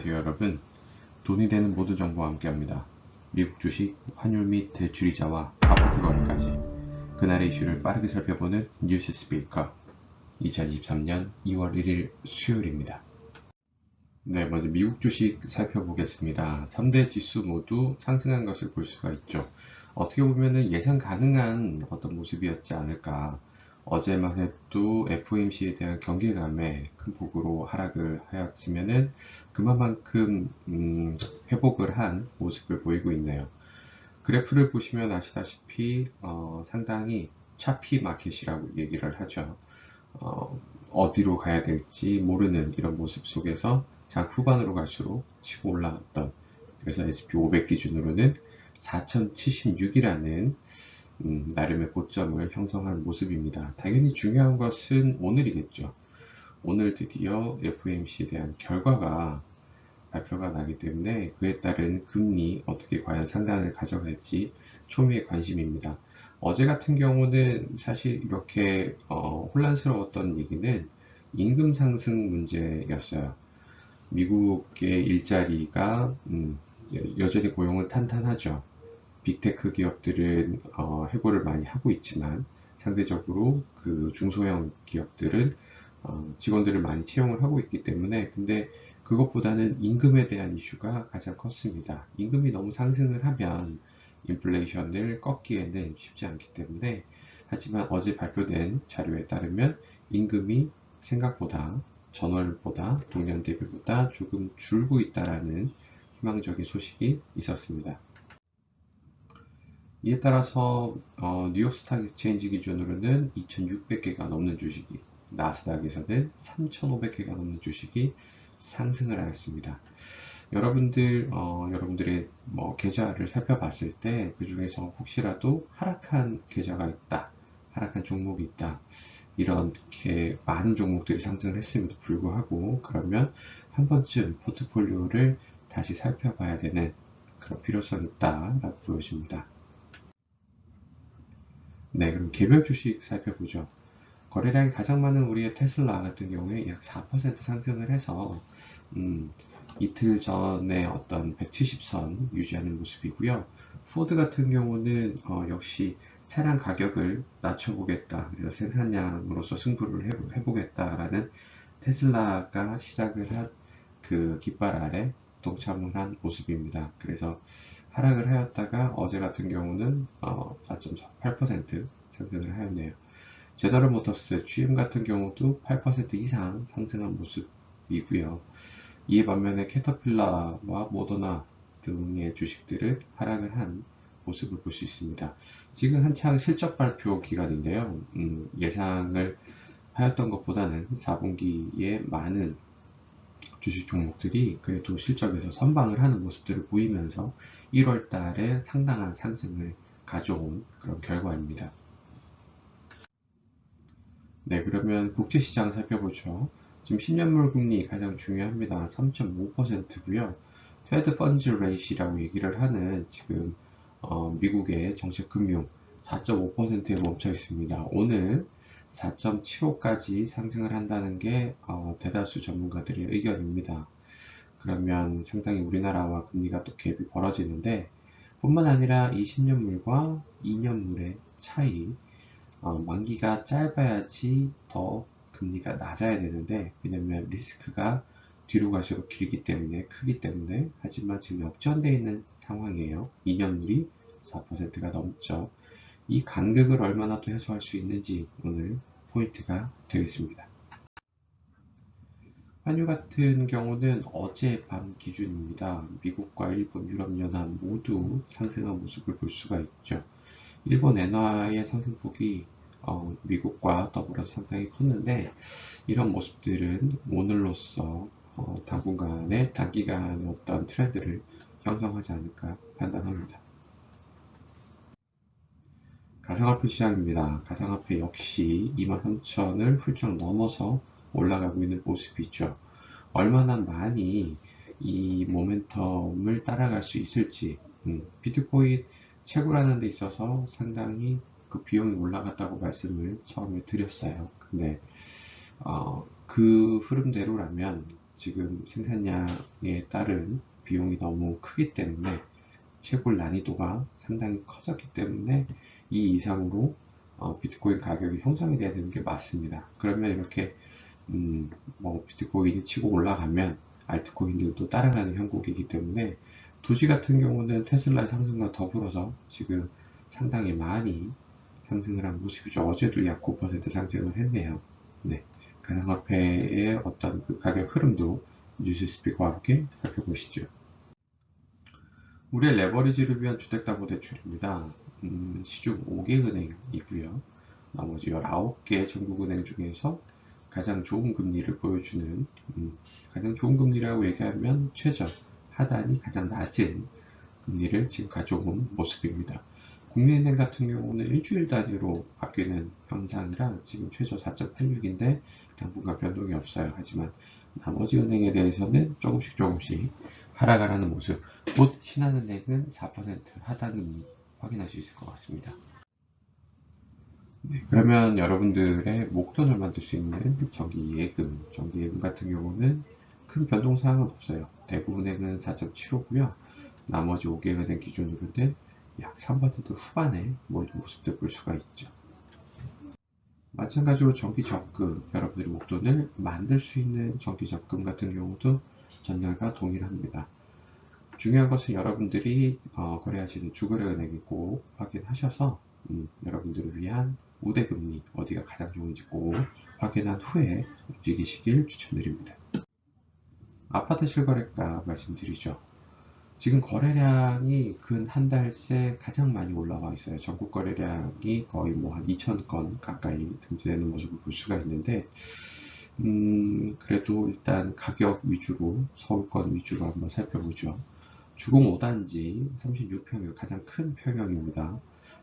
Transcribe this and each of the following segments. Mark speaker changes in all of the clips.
Speaker 1: 안녕하세요 여러분. 돈이 되는 모든 정보와 함께합니다. 미국 주식, 환율 및 대출이자와 아파트 거래까지 그날의 이슈를 빠르게 살펴보는 뉴스 스피커 2023년 2월 1일 수요일입니다. 네, 먼저 미국 주식 살펴보겠습니다. 3대 지수 모두 상승한 것을 볼 수가 있죠. 어떻게 보면 예상 가능한 어떤 모습이었지 않을까. 어제만 해도 FOMC에 대한 경계감에 큰 폭으로 하락을 하였으면은 그만큼 회복을 한 모습을 보이고 있네요. 그래프를 보시면 아시다시피 상당히 차피 마켓이라고 얘기를 하죠. 어디로 가야 될지 모르는 이런 모습 속에서 장 후반으로 갈수록 치고 올라갔던, 그래서 SP500 기준으로는 4076이라는 나름의 고점을 형성한 모습입니다. 당연히 중요한 것은 오늘이겠죠. 오늘 드디어 FOMC에 대한 결과가 발표가 나기 때문에 그에 따른 금리 어떻게 과연 상단을 가져갈지 초미의 관심입니다. 어제 같은 경우는 사실 이렇게 혼란스러웠던 얘기는 임금 상승 문제였어요. 미국의 일자리가 여전히 고용은 탄탄하죠. 빅테크 기업들은 해고를 많이 하고 있지만 상대적으로 그 중소형 기업들은 직원들을 많이 채용을 하고 있기 때문에, 근데 그것보다는 임금에 대한 이슈가 가장 컸습니다. 임금이 너무 상승을 하면 인플레이션을 꺾기에는 쉽지 않기 때문에, 하지만 어제 발표된 자료에 따르면 임금이 생각보다 전월보다 동년 대비보다 조금 줄고 있다라는 희망적인 소식이 있었습니다. 이에 따라서 뉴욕 스탁 익스체인지 기준으로는 2600개가 넘는 주식이, 나스닥에서는 3500개가 넘는 주식이 상승을 하였습니다. 여러분들의 계좌를 살펴봤을 때 그 중에서 혹시라도 하락한 계좌가 있다, 하락한 종목이 있다, 이렇게 많은 종목들이 상승을 했음에도 불구하고, 그러면 한 번쯤 포트폴리오를 다시 살펴봐야 되는 그런 필요성이 있다라고 보여집니다. 네, 그럼 개별 주식 살펴보죠. 거래량이 가장 많은 우리의 테슬라 같은 경우에 약 4% 상승을 해서 이틀 전에 어떤 170선 유지하는 모습이고요. 포드 같은 경우는 역시 차량 가격을 낮춰보겠다, 그래서 생산량으로서 승부를 해보겠다라는 테슬라가 시작을 한 그 깃발 아래 동참을 한 모습입니다. 그래서 하락을 하였다가 어제 같은 경우는 4.8% 상승을 하였네요. 제너럴 모터스, GM 같은 경우도 8% 이상 상승한 모습이고요. 이에 반면에 캐터필라와 모더나 등의 주식들은 하락을 한 모습을 볼 수 있습니다. 지금 한창 실적 발표 기간인데요. 예상을 하였던 것보다는 4분기에 많은 주식 종목들이 그래도 실적에서 선방을 하는 모습들을 보이면서 1월 달에 상당한 상승을 가져온 그런 결과입니다. 네, 그러면 국제시장 살펴보죠. 지금 10년물 금리 가장 중요합니다. 3.5%고요. 페드 펀즈 레이시라고 얘기를 하는 지금 미국의 정책 금융 4.5%에 멈춰 있습니다. 오늘 4.75까지 상승을 한다는 게 대다수 전문가들의 의견입니다. 그러면 상당히 우리나라와 금리가 또 갭이 벌어지는데, 뿐만 아니라 이 10년물과 2년물의 차이, 만기가 짧아야지 더 금리가 낮아야 되는데, 왜냐면 리스크가 뒤로 갈수록 길기 때문에, 크기 때문에. 하지만 지금 역전되어 있는 상황이에요. 2년물이 4%가 넘죠. 이 간극을 얼마나 또 해소할 수 있는지 오늘 포인트가 되겠습니다. 환율 같은 경우는 어젯밤 기준입니다. 미국과 일본, 유럽연합 모두 상승한 모습을 볼 수가 있죠. 일본 엔화의 상승폭이 미국과 더불어서 상당히 컸는데, 이런 모습들은 오늘로써 당분간의 단기간의 어떤 트렌드를 형성하지 않을까 판단합니다. 가상화폐 시장입니다. 가상화폐 역시 23,000을 훌쩍 넘어서 올라가고 있는 모습이죠. 얼마나 많이 이 모멘텀을 따라갈 수 있을지, 비트코인 채굴하는 데 있어서 상당히 그 비용이 올라갔다고 말씀을 처음에 드렸어요. 근데 그 흐름대로라면 지금 생산량에 따른 비용이 너무 크기 때문에 채굴 난이도가 상당히 커졌기 때문에 이 이상으로 비트코인 가격이 형성이 돼야 되는 게 맞습니다. 그러면 이렇게 뭐 비트코인이 치고 올라가면 알트코인들도 따라가는 형국이기 때문에 도지 같은 경우는 테슬라의 상승과 더불어서 지금 상당히 많이 상승을 한 모습이죠. 어제도 약 9% 상승을 했네요. 네. 가상화폐의 어떤 그 가격 흐름도 뉴스 스피커와 함께 살펴보시죠. 우리의 레버리지를 위한 주택담보대출입니다. 시중 5개 은행이고요. 나머지 19개 전국은행 중에서 가장 좋은 금리를 보여주는, 가장 좋은 금리라고 얘기하면 최저, 하단이 가장 낮은 금리를 지금 가져온 모습입니다. 국민은행 같은 경우는 일주일 단위로 바뀌는 현상이라 지금 최저 4.86인데 당분간 변동이 없어요. 하지만 나머지 은행에 대해서는 조금씩 하락하라는 모습. 곧 신한은행은 4% 하단 금리 확인할 수 있을 것 같습니다. 네, 그러면 여러분들의 목돈을 만들 수 있는 정기예금 같은 경우는 큰 변동사항은 없어요. 대구은행은 4.75고요. 나머지 5개 은행 기준으로는 약 3% 후반에 모이는 모습들 볼 수가 있죠. 마찬가지로 정기적금, 여러분들이 목돈을 만들 수 있는 정기적금 같은 경우도 전날과 동일합니다. 중요한 것은 여러분들이 거래하시는 주거래은행이 꼭 확인하셔서 여러분들을 위한 우대금리 어디가 가장 좋은지 꼭 확인한 후에 움직이시길 추천드립니다. 아파트 실거래가 말씀드리죠. 지금 거래량이 근 한 달 새 가장 많이 올라와 있어요. 전국 거래량이 거의 뭐 한 2,000건 가까이 등재되는 모습을 볼 수가 있는데, 그래도 일단 가격 위주로, 서울권 위주로 한번 살펴보죠. 주공 5단지 36평이 가장 큰 평형입니다.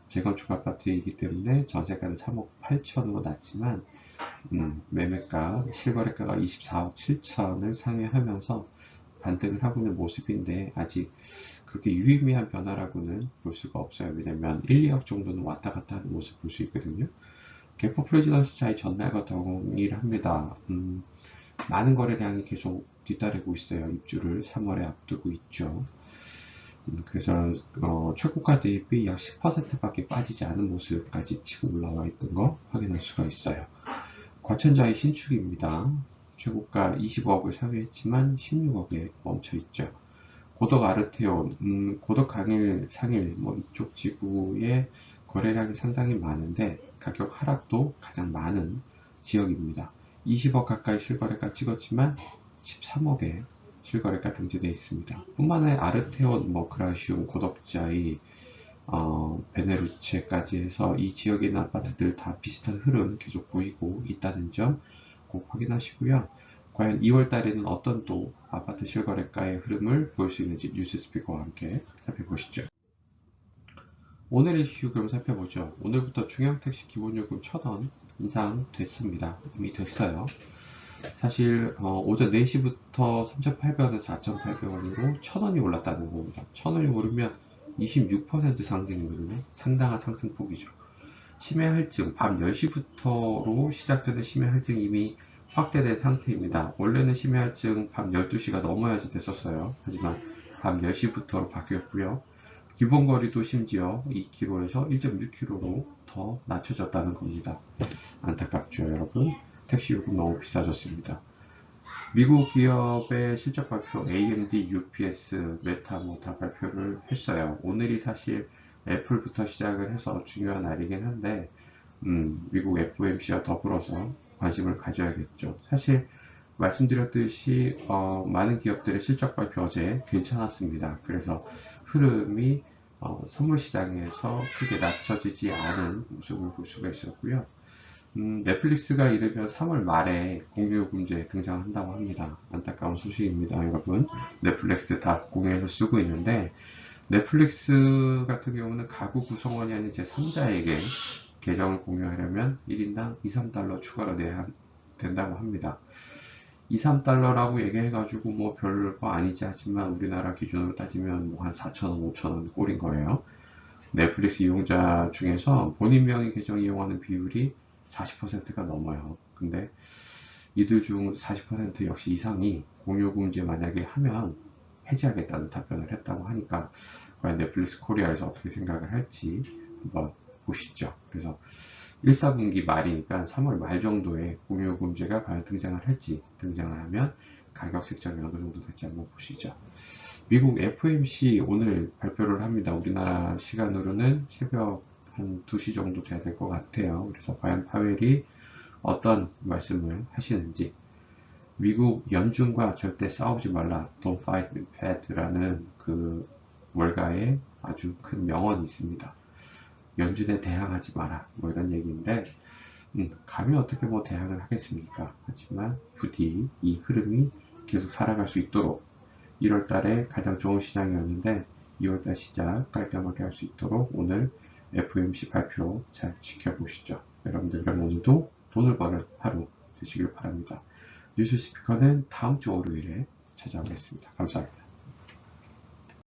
Speaker 1: 재건축 아파트이기 때문에 전세가는 3억 8천으로 낮지만 매매가, 실거래가가 24억 7천을 상회하면서 반등을 하고 있는 모습인데 아직 그렇게 유의미한 변화라고는 볼 수가 없어요. 왜냐면 1, 2억 정도는 왔다 갔다 하는 모습 볼 수 있거든요. 개포 프레지던시 차이 전날과 동일합니다. 많은 거래량이 계속 뒤따르고 있어요. 입주를 3월에 앞두고 있죠. 그래서 최고가 대비 약 10%밖에 빠지지 않은 모습까지 치고 올라와 있던 거 확인할 수가 있어요. 과천자의 신축입니다. 최고가 20억을 상회했지만 16억에 멈춰 있죠. 고덕 아르테온, 고덕 강일, 상일 뭐 이쪽 지구의 거래량이 상당히 많은데 가격 하락도 가장 많은 지역입니다. 20억 가까이 실거래가 찍었지만 13억에 실거래가 등재되어 있습니다. 뿐만 아니라 아르테온, 그라시움, 고덕자이, 베네루체까지 해서 이 지역에 있는 아파트들 다 비슷한 흐름 계속 보이고 있다는 점 꼭 확인하시고요. 과연 2월 달에는 어떤 또 아파트 실거래가의 흐름을 볼 수 있는지 뉴스 스피커와 함께 살펴보시죠. 오늘 이슈 그럼 살펴보죠. 오늘부터 중형택시 기본요금 1,000원 인상됐습니다. 이미 됐어요. 사실 오전 4시부터 3,800원에서 4,800원으로 1,000원이 올랐다는 겁니다. 1,000원이 오르면 26% 상승이거든요. 상당한 상승폭이죠. 심야 할증, 밤 10시부터로 시작되는 심야 할증이 이미 확대된 상태입니다. 원래는 심야 할증 밤 12시가 넘어야지 됐었어요. 하지만 밤 10시부터로 바뀌었고요. 기본 거리도 심지어 2km에서 1.6km로 더 낮춰졌다는 겁니다. 안타깝죠, 여러분. 택시 요금 너무 비싸졌습니다. 미국 기업의 실적 발표 AMD, UPS, 메타 뭐 다 발표를 했어요. 오늘이 사실 애플부터 시작을 해서 중요한 날이긴 한데 미국 FOMC와 더불어서 관심을 가져야겠죠. 사실 말씀드렸듯이 많은 기업들의 실적 발표 어제 괜찮았습니다. 그래서 흐름이 선물 시장에서 크게 낮춰지지 않은 모습을 볼 수가 있었고요. 넷플릭스가 이르면 3월 말에 공유요금제 등장한다고 합니다. 안타까운 소식입니다, 여러분. 넷플릭스 다 공유해서 쓰고 있는데 넷플릭스 같은 경우는 가구 구성원이 아닌 제3자에게 계정을 공유하려면 1인당 2, 3달러 추가로 내야 된다고 합니다. 2, 3달러라고 얘기해가지고 뭐 별거 아니지 하지만 우리나라 기준으로 따지면 뭐 한 4,000원, 5,000원 꼴인 거예요. 넷플릭스 이용자 중에서 본인 명의 계정 이용하는 비율이 40%가 넘어요. 근데 이들 중 40% 역시 이상이 공유금지 만약에 하면 해지하겠다는 답변을 했다고 하니까 과연 넷플릭스 코리아에서 어떻게 생각을 할지 한번 보시죠. 그래서 1, 4분기 말이니까 3월 말 정도에 공유금지가 과연 등장을 할지, 등장을 하면 가격 책정이 어느 정도 될지 한번 보시죠. 미국 FOMC 오늘 발표를 합니다. 우리나라 시간으로는 새벽 한 2시 정도 돼야 될 것 같아요. 그래서 과연 파웰이 어떤 말씀을 하시는지, 미국 연준과 절대 싸우지 말라, Don't fight with Fed라는 그 월가에 아주 큰 명언이 있습니다. 연준에 대항하지 마라, 뭐 이런 얘기인데, 감히 어떻게 뭐 대항을 하겠습니까? 하지만 부디 이 흐름이 계속 살아갈 수 있도록 1월 달에 가장 좋은 시장이었는데 2월 달 시작 깔끔하게 할 수 있도록 오늘 FOMC 발표 잘 지켜보시죠. 여러분들 오늘도 돈을 버는 하루 되시길 바랍니다. 뉴스 스피커는 다음 주 월요일에 찾아오겠습니다. 감사합니다.